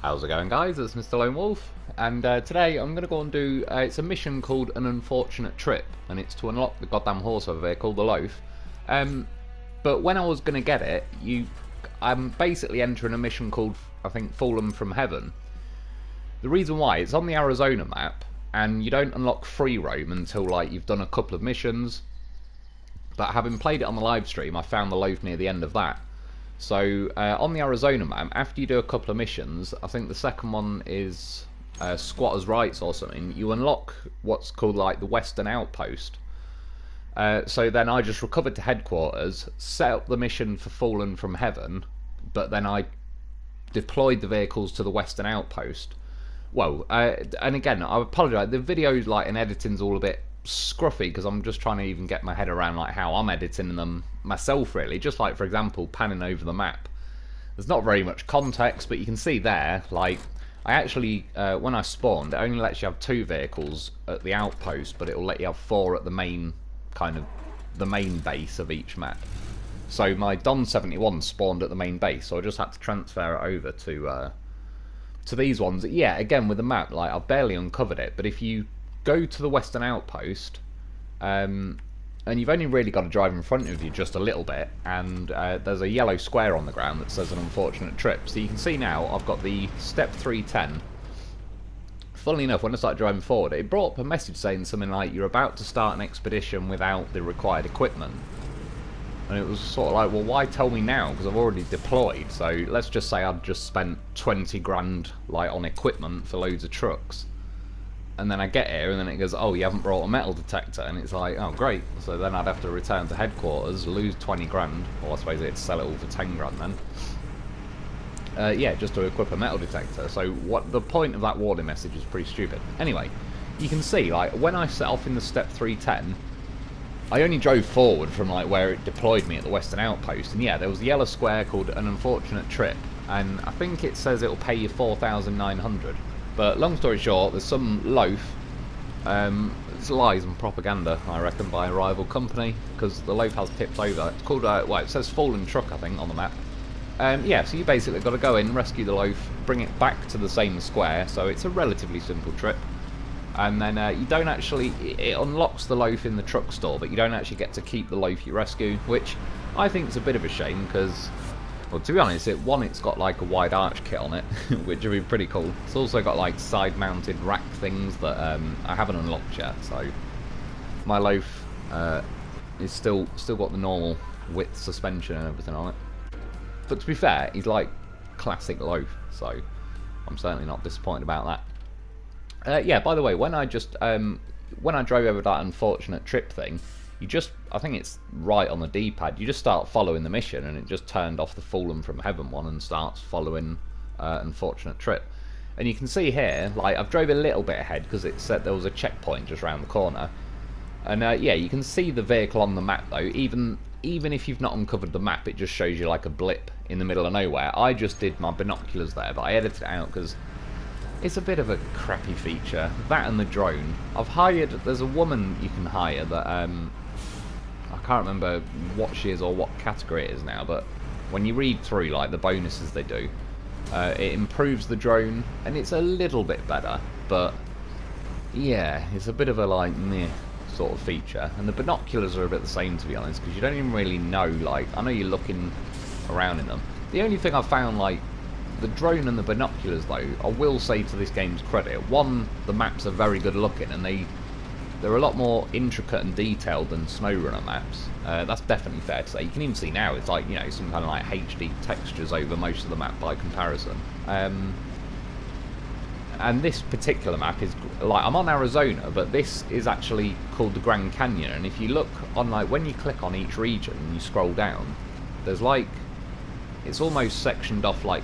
How's it going, guys? It's Mr. Lo4f, and today I'm going to go and do, it's a mission called An Unfortunate Trip, and it's to unlock the goddamn horse over there called the Loaf. But when I was going to get it, I'm basically entering a mission called, I think, Fallen from Heaven. The reason why, it's on the Arizona map, and you don't unlock free roam until, like, you've done a couple of missions. But having played it on the live stream, I found the Loaf near the end of that. So, on the Arizona map, after you do a couple of missions, I think the second one is Squatter's Rights or something, you unlock what's called, like, the Western Outpost. So then I just recovered to headquarters, set up the mission for Fallen from Heaven, but then I deployed the vehicles to the Western Outpost. Well, and again, I apologise, the videos, like, and editing's all a bit scruffy because I'm just trying to even get my head around, like, how I'm editing them myself, really. Just like, for example, panning over the map, there's not very much context, but you can see there, like, I actually when I spawned, it only lets you have 2 vehicles at the outpost, but it'll let you have 4 at the main the main base of each map. So my Don 71 spawned at the main base, so I just had to transfer it over to these ones. Yeah, again, with the map, like, I've barely uncovered it, but if you go to the Western Outpost, and you've only really got to drive in front of you just a little bit, and there's a yellow square on the ground that says An Unfortunate Trip. So you can see now I've got the Step 310. Funnily enough, when I started driving forward, it brought up a message saying something like, you're about to start an expedition without the required equipment. And it was sort of like, well, why tell me now? Because I've already deployed. So let's just say I'd just spent 20 grand, like, on equipment for loads of trucks. And then I get here, and then it goes, oh, you haven't brought a metal detector. And it's like, oh, great. So then I'd have to return to headquarters, lose 20 grand. Or I suppose it'd sell it all for 10 grand then. Yeah, just to equip a metal detector. So what the point of that warning message is pretty stupid. Anyway, you can see, like, when I set off in the Step 310, I only drove forward from, like, where it deployed me at the Western Outpost. And yeah, there was a yellow square called An Unfortunate Trip. And I think it says it'll pay you 4,900. But long story short, there's some loaf. It's lies and propaganda, I reckon, by a rival company, because the Loaf has tipped over. It's called, well, it says Fallen Truck, I think, on the map. Yeah, so you basically got to go in, rescue the Loaf, bring it back to the same square, so it's a relatively simple trip. And then you don't actually, it unlocks the Loaf in the truck store, but you don't actually get to keep the Loaf you rescue, which I think is a bit of a shame, because, well, to be honest, it's got, like, a wide arch kit on it, which would be pretty cool. It's also got, like, side-mounted rack things that I haven't unlocked yet, so my Loaf is still got the normal width suspension and everything on it. But to be fair, he's like classic Loaf, so I'm certainly not disappointed about that. Yeah, by the way, when I drove over that Unfortunate Trip thing, I think it's right on the D-pad, you just start following the mission, and it just turned off the Fallen from Heaven one and starts following Unfortunate Trip. And you can see here, like, I've drove a little bit ahead because it said there was a checkpoint just around the corner. And yeah, you can see the vehicle on the map though, even if you've not uncovered the map, it just shows you like a blip in the middle of nowhere. I just did my binoculars there, but I edited it out because it's a bit of a crappy feature. That and the drone. There's a woman you can hire that, I can't remember what she is or what category it is now, but when you read through, like, the bonuses they do, it improves the drone, and it's a little bit better, but yeah, it's a bit of a, like, meh sort of feature. And the binoculars are a bit the same, to be honest, because you don't even really know, like, I know you're looking around in them. The only thing I've found, like, the drone and the binoculars, though, I will say to this game's credit, one, the maps are very good looking, and they're a lot more intricate and detailed than SnowRunner maps. That's definitely fair to say. You can even see now, it's like, you know, some kind of, like, HD textures over most of the map by comparison. And this particular map is, like, I'm on Arizona, but this is actually called the Grand Canyon, and if you look on, like, when you click on each region and you scroll down, there's, like, it's almost sectioned off like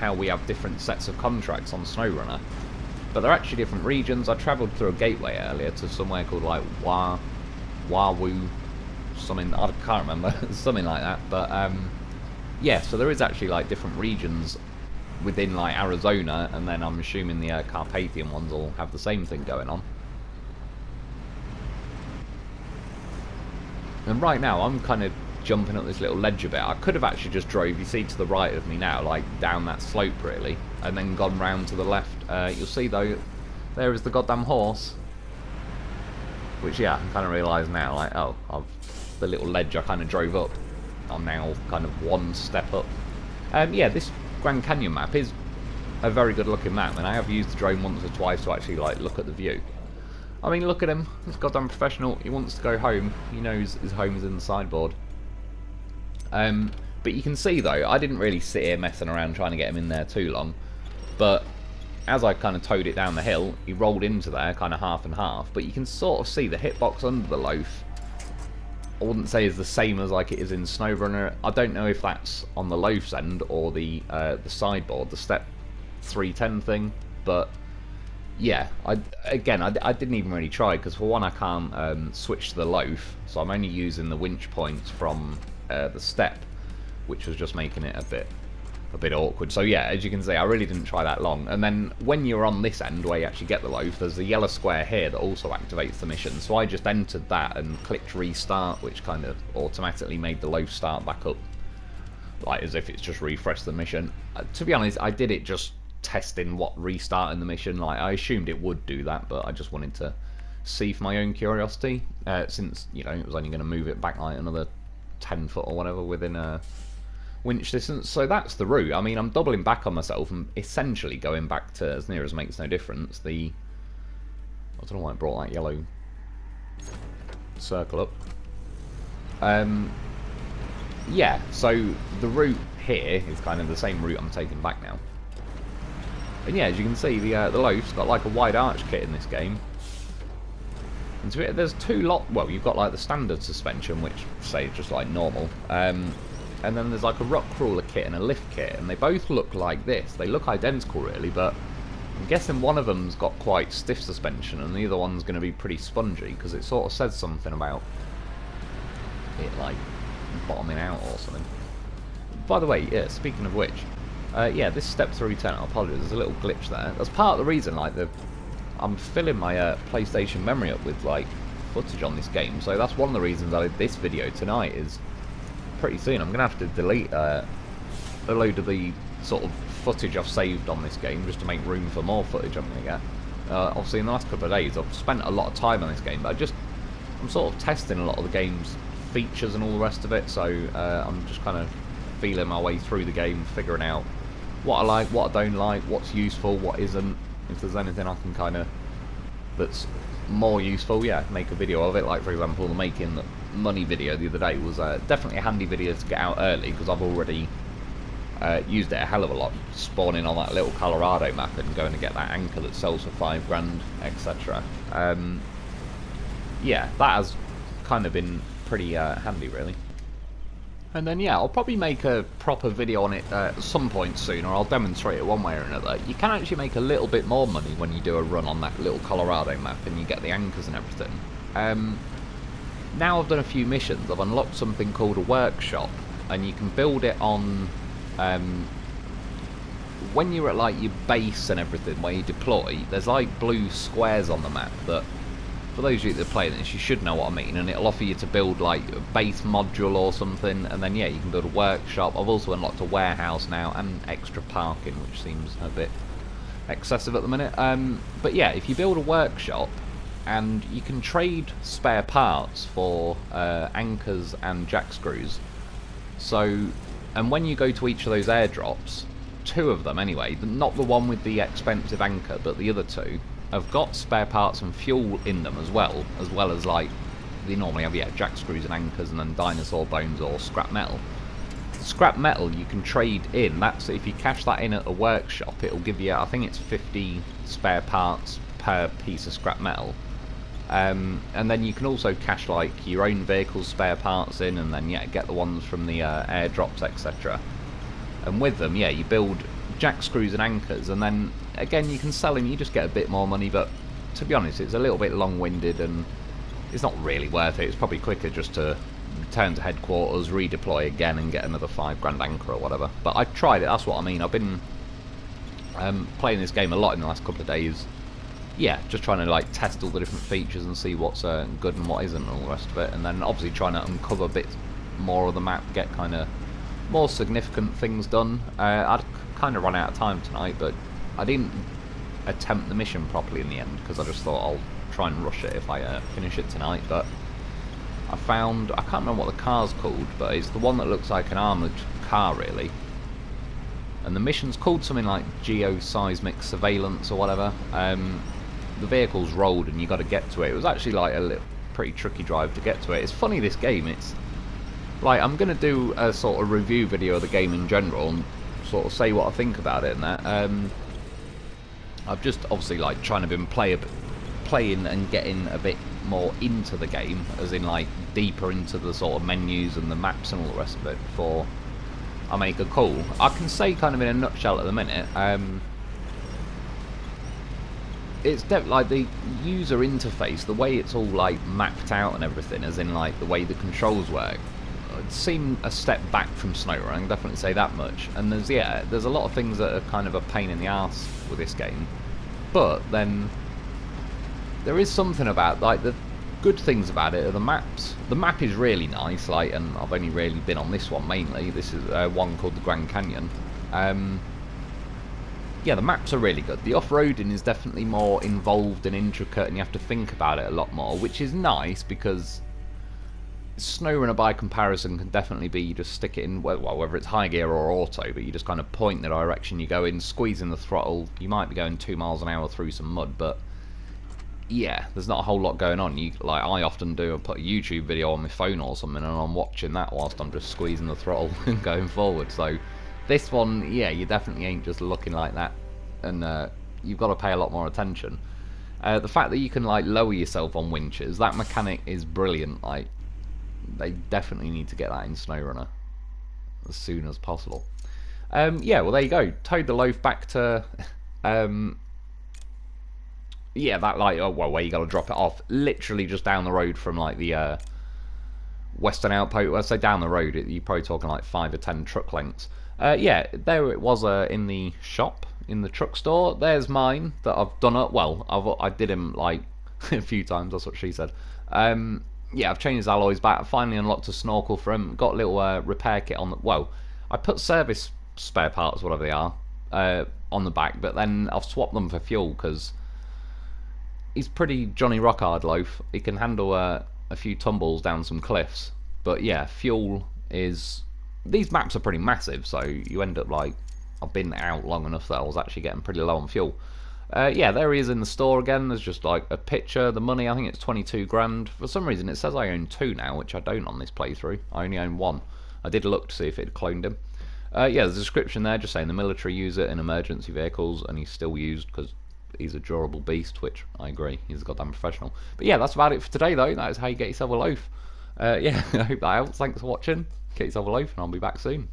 how we have different sets of contracts on SnowRunner, but they're actually different regions. I travelled through a gateway earlier to somewhere called, like, Wawoo, something, I can't remember, something like that, but yeah, so there is actually, like, different regions within, like, Arizona, and then I'm assuming the Carpathian ones will have the same thing going on. And right now I'm kind of jumping up this little ledge a bit. I could have actually just drove, you see to the right of me now, like down that slope really, and then gone round to the left. You'll see though, there is the goddamn horse. Which, yeah, I kind of realise now, like, oh, the little ledge I kind of drove up, I'm now kind of one step up. Yeah, this Grand Canyon map is a very good looking map, and I have used the drone once or twice to actually, like, look at the view. I mean, look at him, he's goddamn professional, he wants to go home, he knows his home is in the sideboard. But you can see, though, I didn't really sit here messing around trying to get him in there too long, but as I kind of towed it down the hill, he rolled into there, kind of half and half, but you can sort of see the hitbox under the Loaf. I wouldn't say is the same as like it is in SnowRunner. I don't know if that's on the Loaf's end or the sideboard, the step 310 thing, but yeah, I didn't even really try, because for one I can't switch to the Loaf, so I'm only using the winch points from the step, which was just making it a bit awkward. So yeah, as you can see, I really didn't try that long. And then when you're on this end where you actually get the Loaf, there's a yellow square here that also activates the mission, so I just entered that and clicked restart, which kind of automatically made the Loaf start back up, like as if it's just refreshed the mission. To be honest, I did it just testing what restarting the mission, like I assumed it would do that, but I just wanted to see for my own curiosity, since, you know, it was only going to move it back like another 10 foot or whatever within a winch distance. So that's the route. I mean, I'm doubling back on myself and essentially going back to as near as makes no difference. I don't know why I brought that yellow circle up. Yeah, so the route here is kind of the same route I'm taking back now. And yeah, as you can see, the Loaf's got like a wide arch kit in this game. And so there's well, you've got like the standard suspension, which say is just like normal. And then there's like a rock crawler kit and a lift kit, and they both look like this. They look identical really, but I'm guessing one of them's got quite stiff suspension and the other one's going to be pretty spongy, because it sort of says something about it like bottoming out or something. By the way, yeah, speaking of which, yeah, this step 310, I apologise, there's a little glitch there. That's part of the reason, like, I'm filling my PlayStation memory up with like footage on this game, so that's one of the reasons I did this video tonight. Is pretty soon I'm going to have to delete a load of the sort of footage I've saved on this game just to make room for more footage I'm going to get. Obviously in the last couple of days I've spent a lot of time on this game, but I'm sort of testing a lot of the game's features and all the rest of it, so I'm just kind of feeling my way through the game, figuring out what I like, what I don't like, what's useful, what isn't. If there's anything I can kind of that's more useful, yeah, make a video of it. Like for example, the making the money video the other day was definitely a handy video to get out early, because I've already used it a hell of a lot, spawning on that little Colorado map and going to get that anchor that sells for $5 grand, etc. Yeah, that has kind of been pretty handy really. And then yeah, I'll probably make a proper video on it at some point soon, or I'll demonstrate it one way or another. You can actually make a little bit more money when you do a run on that little Colorado map and you get the anchors and everything. Now I've done a few missions, I've unlocked something called a workshop, and you can build it on, when you're at like your base and everything where you deploy, there's like blue squares on the map that, for those of you that play this, you should know what I mean, and it'll offer you to build like a base module or something, and then yeah, you can build a workshop. I've also unlocked a warehouse now and extra parking, which seems a bit excessive at the minute. But yeah, if you build a workshop, and you can trade spare parts for anchors and jack screws. So, and when you go to each of those airdrops, 2 of them anyway, not the one with the expensive anchor, but the other 2, have got spare parts and fuel in them as well as like they normally have, yeah, jack screws and anchors, and then dinosaur bones or scrap metal. Scrap metal you can trade in. That's if you cash that in at a workshop, it'll give you, I think it's 50 spare parts per piece of scrap metal. And then you can also cash like your own vehicle's spare parts in, and then yeah, get the ones from the airdrops, etc. And with them, yeah, you build jack screws and anchors, and then again you can sell them, you just get a bit more money, but to be honest it's a little bit long-winded and it's not really worth it. It's probably quicker just to return to headquarters, redeploy again and get another $5 grand anchor or whatever. But I've tried it, that's what I mean. I've been playing this game a lot in the last couple of days, yeah, just trying to like test all the different features and see what's good and what isn't and all the rest of it, and then obviously trying to uncover bits, more of the map, get kind of more significant things done. I'd kind of run out of time tonight, but I didn't attempt the mission properly in the end because I just thought I'll try and rush it if I finish it tonight. But I found, I can't remember what the car's called, but it's the one that looks like an armoured car really, and the mission's called something like geoseismic surveillance or whatever. The vehicle's rolled and you got to get to it. It was actually like a little pretty tricky drive to get to it. It's funny, this game, it's like, I'm going to do a sort of review video of the game in general and sort of say what I think about it and that. I've just obviously like trying to been playing and getting a bit more into the game, as in like deeper into the sort of menus and the maps and all the rest of it before I make a call. I can say kind of in a nutshell at the minute, it's like the user interface, the way it's all like mapped out and everything, as in like the way the controls work, it seemed a step back from SnowRunner, I can definitely say that much. And there's a lot of things that are kind of a pain in the arse with this game, but then there is something about, like, the good things about it are the maps. The map is really nice, like, and I've only really been on this one mainly. This is one called the Grand Canyon. Yeah, the maps are really good. The off-roading is definitely more involved and intricate, and you have to think about it a lot more, which is nice because SnowRunner by comparison can definitely be, you just stick it in, well, whether it's high gear or auto, but you just kind of point the direction you go in, squeezing the throttle. You might be going 2 miles an hour through some mud, but yeah, there's not a whole lot going on. You, like I often do, I put a YouTube video on my phone or something and I'm watching that whilst I'm just squeezing the throttle and going forward. So this one, yeah, you definitely ain't just looking like that, and you've got to pay a lot more attention. The fact that you can like lower yourself on winches, that mechanic is brilliant. Like, they definitely need to get that in SnowRunner as soon as possible. Yeah, well there you go. Towed the Loaf back to yeah, that like, oh, well, where you got to drop it off, literally just down the road from like the Western Outpost. Well, I say down the road, you're probably talking like 5 or 10 truck lengths. Yeah, there it was in the shop, in the truck store. There's mine that I've done up. Well, I did him like a few times. That's what she said. Yeah, I've changed his alloys back. I finally unlocked a snorkel for him. Got a little repair kit on the. Well, I put service spare parts, whatever they are, on the back, but then I've swapped them for fuel because he's pretty Johnny Rockard Loaf. He can handle a few tumbles down some cliffs. But yeah, fuel is... These maps are pretty massive, so you end up like... I've been out long enough that I was actually getting pretty low on fuel. Yeah, there he is in the store again. There's just like a picture. The money, I think it's 22 grand. For some reason it says I own 2 now, which I don't on this playthrough. I only own 1. I did look to see if it had cloned him. Yeah, there's a description there just saying the military use it in emergency vehicles, and he's still used because he's a durable beast, which I agree, he's a goddamn professional. But yeah, that's about it for today though. That is how you get yourself a loaf. Yeah, I hope that helps. Thanks for watching. Get yourself a loaf and I'll be back soon.